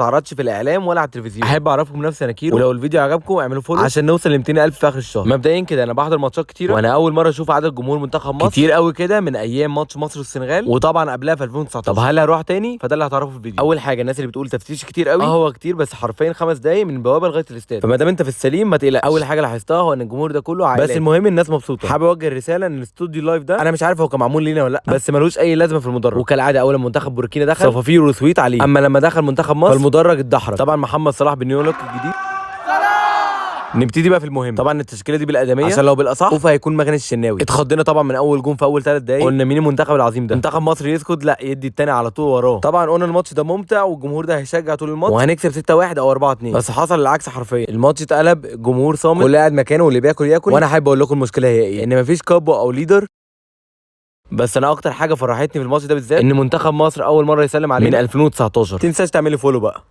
بتتعرضش في الاعلام ولا على التلفزيون. احب اعرفكم بنفسي انا كيرو، ولو الفيديو عجبكم اعملوا فولو عشان نوصل ل 200,000 في اخر الشهر. مبدئيا كده انا بحضر ماتشات كتير، وانا اول مره اشوف عدد جمهور منتخب مصر كتير قوي كده من ايام ماتش مصر والسنغال، وطبعا قبلها في 2019. طب هل هروح تاني؟ فده اللي هتعرفه في الفيديو. اول حاجه الناس اللي بتقول تفتيش كتير قوي، هو كتير بس حرفيا 5 دقايق من البوابه لغايه الاستاد، فما دام انت في السليم ما تقلقش. اول حاجه لاحظتها هو ان الجمهور ده كله عائلات، بس المهم الناس مبسوطه. حابب اوجه رساله ان الاستوديو لايف ده انا مش عارف هو كان معمول لينا ولا لا، بس ملوش اي لازمه في المدرج. وكالعاده اول ما منتخب بوركينا دخل صفافير وسويت عليه، اما لما دخل منتخب مصر فالمدرج اتدحرج. طبعا محمد صلاح بالنيو لوك الجديد. نبتدي بقى في المهم. طبعا التشكيله دي بالادميه عشان لو بالاصح اوفا هيكون مكان الشناوي. اتخضينا طبعا من اول جون في اول 3 دقايق، قلنا مين المنتخب العظيم ده؟ منتخب مصر يسكت؟ لا، يدي التاني على طول وراه. طبعا قلنا الماتش ده ممتع والجمهور ده هيشجع طول الماتش وهنكسب 6-1 او 4-2، بس حصل العكس حرفيا. الماتش اتقلب، الجمهور صامت، كل قاعد مكانه واللي بياكل ياكل. وانا حابب اقول لكم المشكله هي ايه، ان مفيش كابو او ليدر. بس انا اكتر حاجه فرحتني في الماتش ده بالذات ان منتخب مصر اول مره يسلم علينا من 2019. تنساش تعملي فولو بقى.